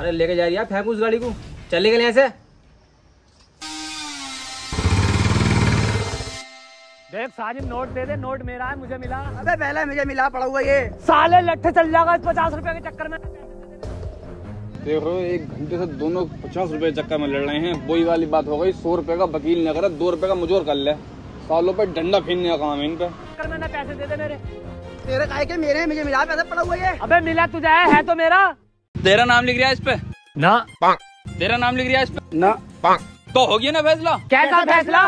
अरे लेके जा रही है, फेंक उस गाड़ी को, चल निकल यहाँ से। देख साजिद नोट दे दे, नोट मेरा है, मुझे मिला। अबे पहले मुझे मिला पड़ा हुआ ये। साले लट्ठे चल जाएगा इस 50 रुपए के चक्कर में। देख रहे हो 1 घंटे से दोनों 50 रुपए के चक्कर में लड़ रहे हैं। वही वाली बात हो गई, 100 रुपए का वकील न करे, 2 रुपए का मुजोर कर ले। सालों पे डंडा फेंकने का काम है इन पे। चक्कर में ना पैसे दे दे मेरे। तेरे काहे के मेरे, मुझे मिला पैसा पड़ा हुआ ये। अबे मिला तुझे है तो मेरा। तेरा नाम लिख रहा है इस पे ना, तेरा नाम लिख रहा है इस पे ना। तो हो गया ना फैसला। कैसा फैसला?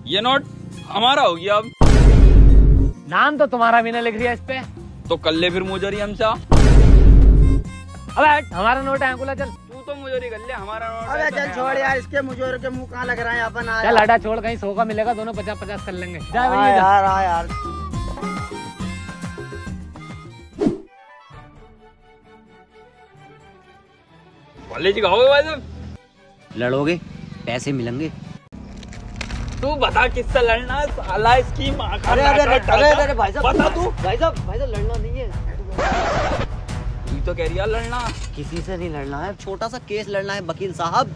ये नोट हमारा हो गया। अब नाम तो तुम्हारा भी ना लिख रहा है इस पे। तो कर ले फिर मुजोरी हमसे। अबे हमारा नोट है, अंकुला चल। तू तो मुजोरी कर ले, हमारा नोट। अबे चल छोड़ यार, इसके मुझे के मुंह कहाँ लग रहा है अपन। चल हटा छोड़, कहीं 100 का मिलेगा, दोनों 50-50 कर लेंगे। जा भैया यार, हाँ यार। कॉलेज गाओगे भाई साहब? लड़ोगे, पैसे मिलेंगे। तू बता किससे लड़ना है साला, इसकी माँ का। अरे भाई साहब, बता तू। भाई साहब लड़ना नहीं है। तू तो कह रही है लड़ना। किसी से नहीं लड़ना है, छोटा सा केस लड़ना है वकील साहब।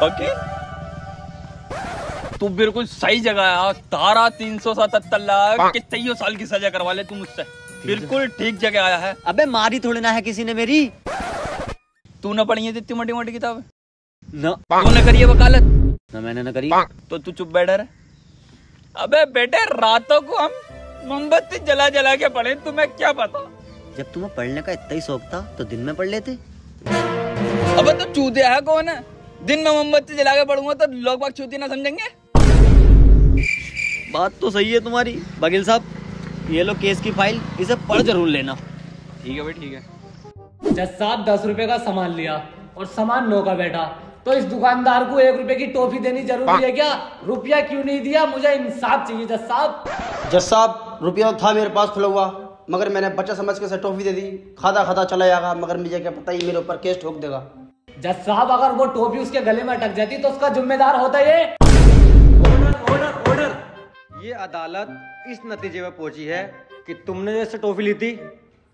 वकील तू बिल्कुल सही जगह है। तारा 377 लाख के 23 साल की सजा करवा ले तू मुझसे। बिल्कुल ठीक जगह आया है। अबे मारी थोड़ी ना है किसी ने मेरी। तू न पढ़ी है इतनी मोटी मोटी किताब ना, तूने करी है वकालत? ना मैंने ना करी। तो तू चुप बैठा रहे। अबे बेटे रातों को हम मोमबत्ती जला जला के पढ़े, तुम्हें क्या पता। जब तुम्हें पढ़ने का इतना ही शौक था तो दिन में पढ़ लेते। अबे तो चूतिया है कौन है? दिन में मोमबत्ती जला के पढ़ूंगा तो लोग बाग चूती ना समझेंगे। बात तो सही है तुम्हारी वकील साहब। ये लो केस की फाइल, इसे पढ़ जरूर लेना। ठीक है भाई, ठीक है। जज साहब 10 रुपए का सामान लिया और सामान नो का बैठा, तो इस दुकानदार को 1 रुपए की टॉफी देनी जरूरी है क्या? रुपया क्यों नहीं दिया? मुझे इंसाफ चाहिए जज साहब। जज साहब रुपया था मेरे पास खुला हुआ, मगर मैंने बच्चा समझ के टॉफी दे दी। खाता खाता चला जाएगा, मगर मुझे क्या पता ही मेरे ऊपर केस ठोक देगा। जज साहब अगर वो टोपी उसके गले में अटक जाती तो उसका जिम्मेदार होता ये। ऑर्डर। ये अदालत इस नतीजे में पहुंची है कि तुमने जैसे टॉफी ली थी,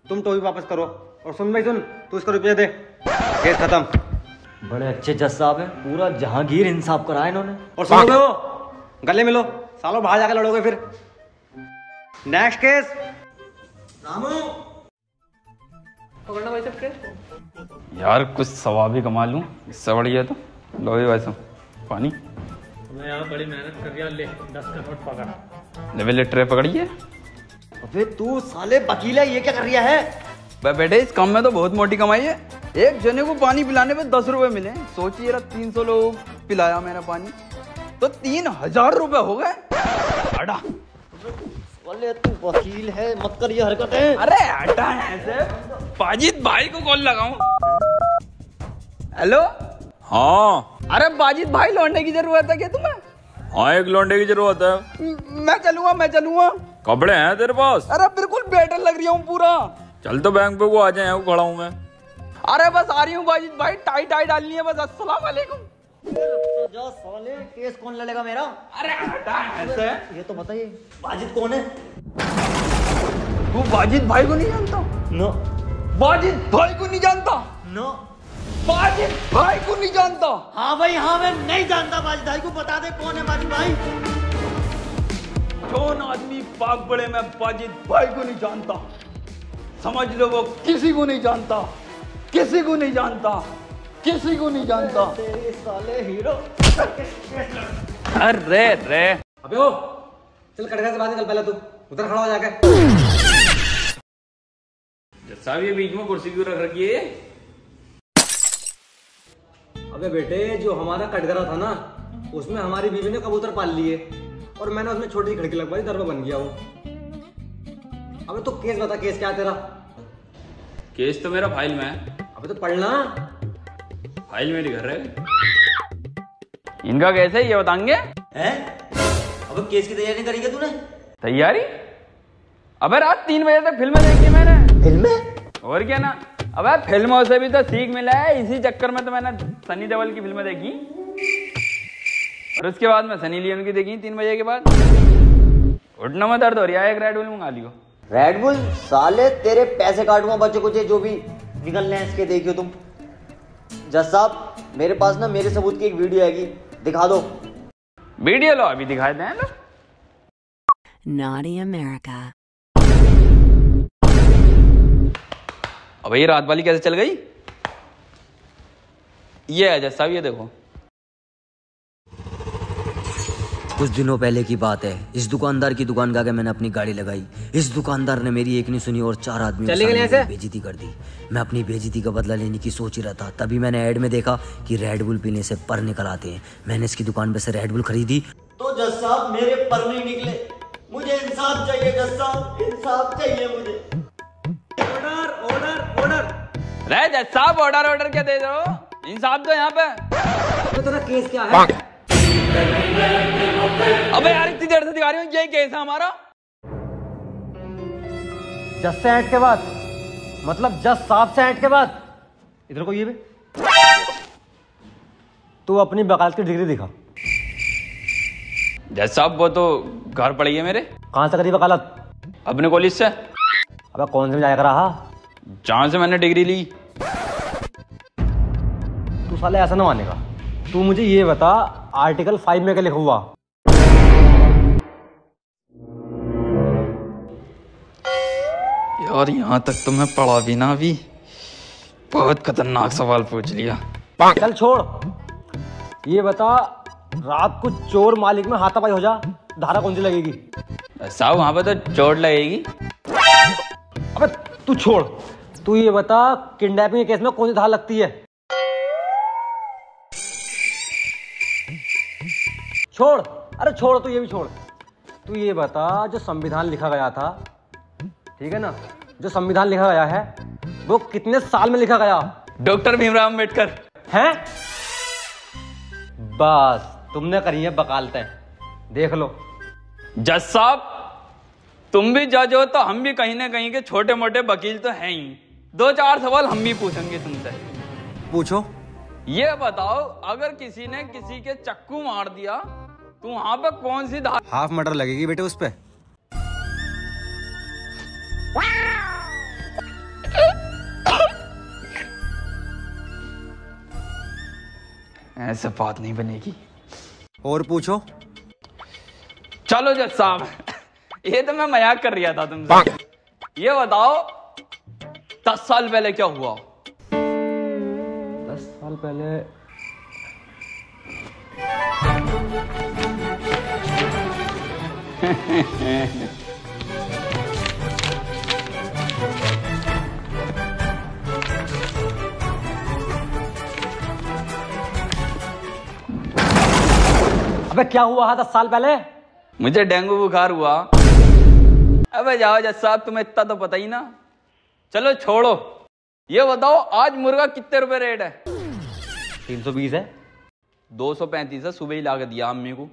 तुम टॉफी वापस करो। और सुन भाई सुन, तू इसका रुपया दे, केस खत्म। बड़े अच्छे जज साहब है, पूरा जहांगीर इंसाफ कराया इन्होंने। और सुनोगे वो, गले मिलो, सालों बाहर जाकर लड़ोगे फिर। Next case. रामू पकड़ना भाई साहब केस। यार कुछ सवाब ही कमा लूं, इससे बढ़िया तो लो भाई साहब पानी। मैं यहाँ बड़ी मेहनत कर रहा, ले 10 का नोट पकड़। लेवल ट्रे पकड़िए। अबे तू साले वकील है, ये क्या कर रहा है? बेटे इस काम में तो बहुत मोटी कमाई है। एक जने को पानी पिलाने पे 10 रुपए मिले। सोचिए 300 लोग पिलाया मैंने पानी, तो 3000 रुपए हो गए। हटा बोले तू वकील है, मत कर ये हरकतें। अरे हटा ऐसे। बाजिद भाई को कॉल लगाऊं? हेलो। हाँ। अरे बाजिद भाई लौंडे की जरूरत है क्या तुम्हें? हाँ एक लौंडे की जरूरत है। मैं चलूंगा। कपड़े हैं तेरे पास? अरे बिल्कुल बेटर लग रही हूँ पूरा। चल तो बैंक पे को आ जाए, खड़ा हूँ मैं। अरे बस आ रही हूँ बाजिद भाई, टाई डालनी है बस। अस्सलाम वालेकुम। जा साले, केस कौन लड़ेगा मेरा? अरे हटा ऐसे। ये तो बताइए बाजिद कौन है? तू बाजिद भाई को नहीं जानता? नो। बाजिद भाई को नहीं जानता? नो। बाजिद भाई को नहीं जानता? हाँ भाई हाँ, मैं नहीं जानता बाजिद भाई को। बता दे कौन है बाजिद भाई। कौन आदमी पाक बड़े में बाजिद भाई को नहीं जानता? समझ लो वो किसी को नहीं जानता। तेरे साले हीरो। अरे रे अबे ओ, चल कटघरे से बाहर निकल, पहले तू उधर खड़ा हो जाके। साहब ये बीच में कुर्सी क्यों रख रखी है? अबे बेटे जो हमारा कटघरा था ना, उसमें हमारी बीवी ने कबूतर पाल लिए और मैंने उसमें छोटी सी खिड़की लगवाई, दरवाजा बन गया वो। अबे तो केस बता, केस क्या है तेरा? केस तो मेरा फाइल में है। अबे तो पढ़ना। फाइल मेरे घर है। इनका कैसे ये बताएंगे? हैं? अब केस की तैयारी करी क्या तूने? तैयारी? अबे रात 3 बजे तक फिल्में देखी मैंने। फिल्में? और क्या ना। अबे फिल्मों से भी तो सीख मिला है, इसी चक्कर में तो मैंने सनी देओल की फिल्में देखी और उसके बाद में सनी लियोन की देखी 3 बजे के बाद। घुटनों में दर्द हो रहा है, एक रेड बुल मंगा लियो। रेड बुल साले तेरे पैसे काटूंगा बच्चे कुछ जो भी निकलने हैं इसके। देखियो तुम जज साहब, मेरे पास ना मेरे सबूत की एक वीडियो आएगी, दिखा दो। वीडियो लो, अभी दिखाए दें लो। Naughty America. अब ये रात वाली कैसे चल गई? ये है जज साहब, ये देखो। कुछ दिनों पहले की बात है, इस दुकानदार की दुकान का आगे मैंने अपनी गाड़ी लगाई। इस दुकानदार ने मेरी एक नहीं सुनी और 4 आदमी बेइज्जती कर दी। मैं अपनी बेइज्जती का बदला लेने की सोच ही रहा था, तभी मैंने ऐड में देखा कि रेड बुल पीने से पर निकल आते हैं। मैंने इसकी दुकान पे से रेड बुल खरीदी तो जज साहब मेरे पर नहीं निकले। मुझे इंसाफ चाहिए जज साहब, इंसाफ चाहिए मुझे। Order order order. रे जज साहब, ऑर्डर क्या दे दो? इंसाफ दो यहाँ पे। तो तेरा केस क्या है? अबे यार इतनी देर से दिखा रही हूँ, यही केस है हमारा। जज से ऐड के बाद मतलब जज साहब से ऐड के बाद इधर को ये भी तू अपनी वकालत की डिग्री दिखा। जज साहब वो तो घर पड़ी है मेरे। कहां से करी वकालत? अपने कॉलेज से। अबे कौन से में जाया रहा? जहां से मैंने डिग्री ली। तू साले ऐसा ना मानेगा। तू मुझे ये बता, आर्टिकल 5 में क्या लिखा हुआ? यार यहाँ तक तो मैं पढ़ा भी ना, अभी बहुत खतरनाक सवाल पूछ लिया। चल छोड़, ये बता, रात को चोर मालिक में हाथापाई हो जा, धारा कौन सी लगेगी? साहब वहां पे तो चोट लगेगी। अबे तू छोड़, तू ये बता, किडनैपिंग के केस में कौन सी धारा लगती है? छोड़, अरे छोड़, तू ये भी छोड़। तू ये बता, जो संविधान लिखा गया था, ठीक है ना, जो संविधान लिखा गया है वो कितने साल में लिखा गया? डॉक्टर भीमराव अम्बेडकर। हैं? बस तुमने करी है वकालतें, देख लो। जज साहब तुम भी जज हो तो हम भी कहीं ना कहीं के छोटे मोटे वकील तो हैं ही। 2-4 सवाल हम भी पूछेंगे तुमसे। पूछो। ये बताओ, अगर किसी ने किसी के चक्कू मार दिया तो वहां पे कौन सी धारा? हाफ मर्डर लगेगी बेटे उस पे। ऐसे बात नहीं बनेगी। और पूछो। चलो जज साहब, ये तो मैं मजाक कर रहा था तुमसे। ये बताओ 10 साल पहले क्या हुआ? 10 साल पहले अबे क्या हुआ है 10 साल पहले? मुझे डेंगू बुखार हुआ। अबे जाओ जज साहब, तुम्हें इतना तो पता ही ना। चलो छोड़ो, ये बताओ आज मुर्गा कितने रुपए रेट है? 320 है। 235 है, सुबह ही ला के दिया अम्मी को।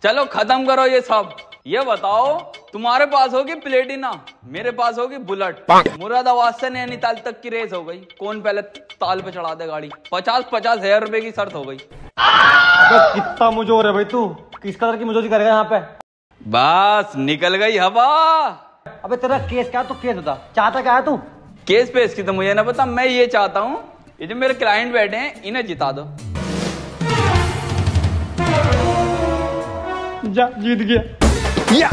चलो खत्म करो ये सब। ये बताओ, तुम्हारे पास होगी प्लेटिना, मेरे पास होगी बुलेट। मुरादाबाद से नैनीताल तक की रेस हो गई, कौन पहले ताल पे चढ़ा दे गाड़ी। 50-50 हजार रुपए की शर्त हो गई। अबे कितना मुजोर है भाई तू, किस कदर की मुजोरी करेगा यहाँ पे? बस निकल गई हवा। अबे तेरा केस क्या? तू केस बता, चाहता क्या है तू? केस पे इसकी तो मुझे ना पता। मैं ये चाहता हूँ, ये जो मेरे क्लाइंट बैठे हैं इन्हें जिता दो। जा, जीत गया।